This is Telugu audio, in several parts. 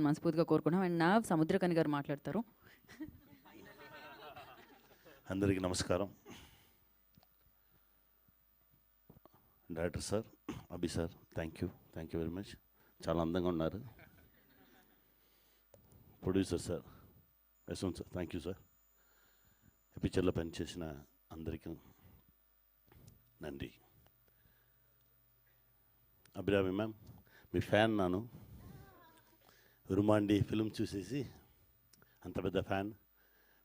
మనస్ఫూర్తిగా కోరుకుంటున్నాం. అండ్ నా సముద్రకని గారు మాట్లాడతారు. అందరికీ నమస్కారం. Director sir, Abhi sir, thank you very much. చాలా అందంగా ఉన్నారు. Producer sir, Yashwant sir, thank you sir. ఈ పిక్చర్లో పనిచేసిన అందరికీ నండి. అభిరామి మ్యామ్, మీ ఫ్యాన్ నాను. రుమాండి ఫిల్మ్ చూసేసి అంత పెద్ద ఫ్యాన్.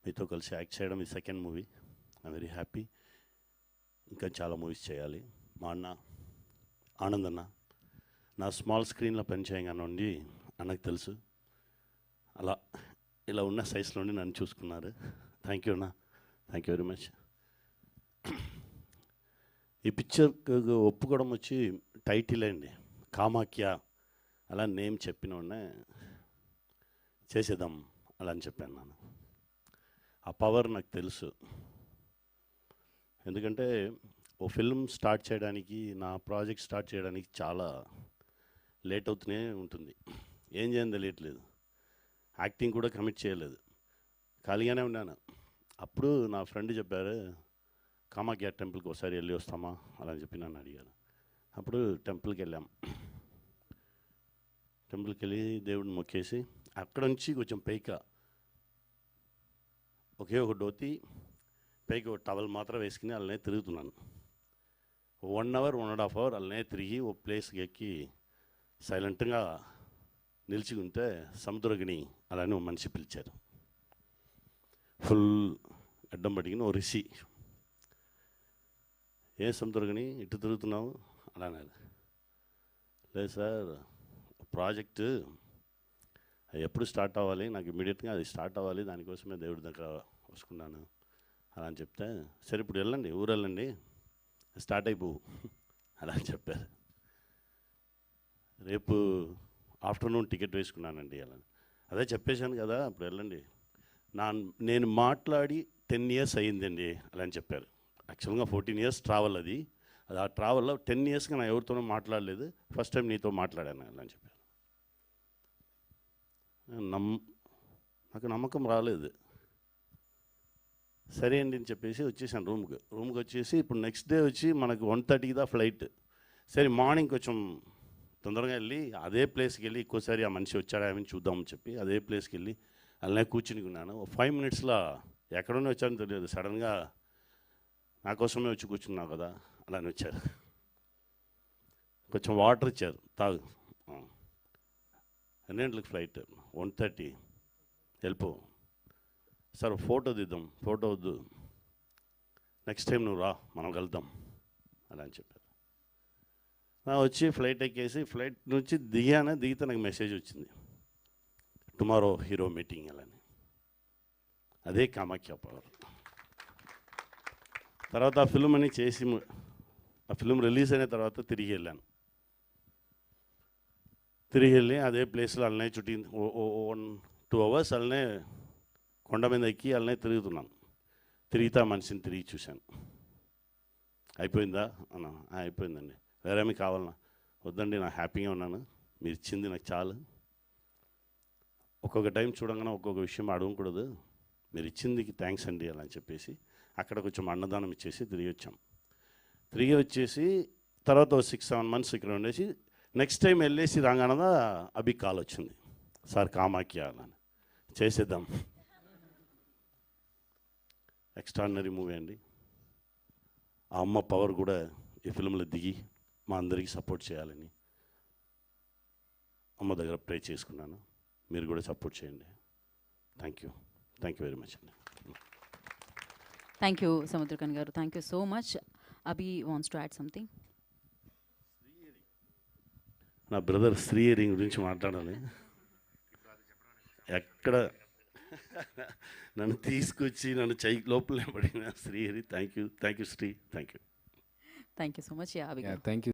మీతో కలిసి యాక్ట్ చేయడం ఈ second movie. I'm very happy. ఇంకా చాలా మూవీస్ చేయాలి. మా అన్న ఆనంద్ అన్న నా స్మాల్ స్క్రీన్లో పనిచేయగానే ఉండి అన్నకు తెలుసు. అలా ఇలా ఉన్న సైజులోనే నన్ను చూసుకున్నారు. థ్యాంక్ యూ అన్న, థ్యాంక్ యూ వెరీ మచ్. ఈ పిక్చర్కి ఒప్పుకోవడం వచ్చి టైటిల్ అండి, కామాఖ్య. అలా నేమ్ చెప్పిన ఉన్నా చేసేద్దాం అలా అని చెప్పాను నేను. ఆ పవర్ నాకు తెలుసు. ఎందుకంటే ఓ ఫిల్మ్ స్టార్ట్ చేయడానికి, నా ప్రాజెక్ట్ స్టార్ట్ చేయడానికి చాలా లేట్ అవుతూనే ఉంటుంది. ఏం చేయని తెలియట్లేదు. యాక్టింగ్ కూడా కమిట్ చేయలేదు, ఖాళీగానే ఉన్నాను. అప్పుడు నా ఫ్రెండ్ చెప్పారు, కామాఖ్య టెంపుల్కి ఒకసారి వెళ్ళి వస్తామా అలా అని చెప్పి నన్ను అడిగారు. అప్పుడు టెంపుల్కి వెళ్ళాం. టెంపుల్కి వెళ్ళి దేవుడిని మొక్కేసి అక్కడ నుంచి కొంచెం ఒకే ఒక ధోతి పైకి ఒక టవల్ మాత్రం వేసుకుని అలానే తిరుగుతున్నాను. 1 అవర్ 1.5 అవర్ అలానే తిరిగి ఓ ప్లేస్కి ఎక్కి సైలెంట్గా నిలిచి ఉంటే సముద్రగిని అలానే ఓ మనిషి పిలిచారు. ఫుల్ అడ్డం పడిగిన ఓ రిషి. ఏ సముద్రగిని ఇటు తిరుగుతున్నావు అలా అన్నారు. లేదు సార్, ప్రాజెక్టు ఎప్పుడు స్టార్ట్ అవ్వాలి, నాకు ఇమీడియట్గా అది స్టార్ట్ అవ్వాలి, దానికోసమే దేవుడి దగ్గర వస్తున్నాను అలా అని చెప్తే, సరే ఇప్పుడు వెళ్ళండి, ఊరు వెళ్ళండి, స్టార్ట్ అయిపోవు అలా అని చెప్పారు. రేపు ఆఫ్టర్నూన్ టికెట్ వేసుకున్నానండి అలా. అదే చెప్పేశాను కదా, అప్పుడు వెళ్ళండి. నేను మాట్లాడి 10 ఇయర్స్ అయ్యిందండి అలా అని చెప్పారు. యాక్చువల్గా 14 ఇయర్స్ ట్రావెల్ అది. ఆ ట్రావెల్లో 10 ఇయర్స్గా నా ఎవరితోనూ మాట్లాడలేదు, ఫస్ట్ టైం నీతో మాట్లాడాను అలా అని చెప్పారు. నాకు నమ్మకం రాలేదు. సరే అండి అని చెప్పేసి వచ్చేసాను రూమ్కి వచ్చేసి, ఇప్పుడు నెక్స్ట్ డే వచ్చి మనకు 1:30కి దా ఫ్లైట్. సరే మార్నింగ్ కొంచెం తొందరగా వెళ్ళి అదే ప్లేస్కి వెళ్ళి ఇంకోసారి ఆ మనిషి వచ్చాడా ఏమని చూద్దామని చెప్పి అదే ప్లేస్కి వెళ్ళి అలానే కూర్చుని ఉన్నాను. 5 మినిట్స్లో ఎక్కడనే వచ్చారని తెలియదు, సడన్గా నా కోసమే వచ్చి కూర్చున్నావు కదా అలానే వచ్చారు. కొంచెం వాటర్ ఇచ్చారు, తాగు. ఎన్ని గంటలకు ఫ్లైట్? 1:30. వెళ్ళిపో సార్, ఫోటో దిద్దాం. ఫోటో వద్దు, నెక్స్ట్ టైం నువ్వు రా, మనం వెళ్దాం అలా అని చెప్పారు. వచ్చి ఫ్లైట్ ఎక్కేసి ఫ్లైట్ నుంచి దిగితే నాకు మెసేజ్ వచ్చింది, టుమారో హీరో మీటింగ్ అలాని. అదే కామాఖ్య పవర్. తర్వాత ఆ ఫిల్మ్ అని చేసి, ఆ ఫిల్మ్ రిలీజ్ అయిన తర్వాత తిరిగి వెళ్ళాను. తిరిగి వెళ్ళి అదే ప్లేస్లో అలానే చుట్టి 1-2 అవర్స్ అలానే కొండ మీద ఎక్కి అలానే తిరుగుతున్నాను. తిరిగితే ఆ మనిషిని తిరిగి చూశాను. అయిపోయిందా అన్నా? అయిపోయిందండి. వేరేమీ కావాలన్నా? వద్దండి, నాకు హ్యాపీగా ఉన్నాను, మీరు ఇచ్చింది నాకు చాలు. ఒక్కొక్క టైం చూడంగానే ఒక్కొక్క విషయం అడగకూడదు, మీరు ఇచ్చిందికి థ్యాంక్స్ అండి అలా అని చెప్పేసి అక్కడ కొంచెం అన్నదానం ఇచ్చేసి తిరిగి వచ్చాం. తిరిగి వచ్చేసి తర్వాత 6-7 మంత్స్ ఇక్కడ ఉండేసి నెక్స్ట్ టైం వెళ్ళేసి రాగానే అభి కాల్ వచ్చింది, సార్ కామాఖ్య అని చేసేద్దాం. ఎక్స్ట్రాడినరీ మూవీ అండి. ఆ అమ్మ పవర్ కూడా ఈ ఫిల్మ్లో దిగి మా అందరికీ సపోర్ట్ చేయాలని అమ్మ దగ్గర ప్రే చేసుకున్నాను. మీరు కూడా సపోర్ట్ చేయండి. థ్యాంక్ యూ వెరీ మచ్ అండి. థ్యాంక్ యూ సముద్రకని గారు, thank you so much. Abhi wants to add something. నా బ్రదర్ శ్రీహరి గురించి మాట్లాడాలి. ఎక్కడ నన్ను తీసుకొచ్చి నన్ను లోపలే పడిన Srihari, thank you Sri, thank you so much. Thank you.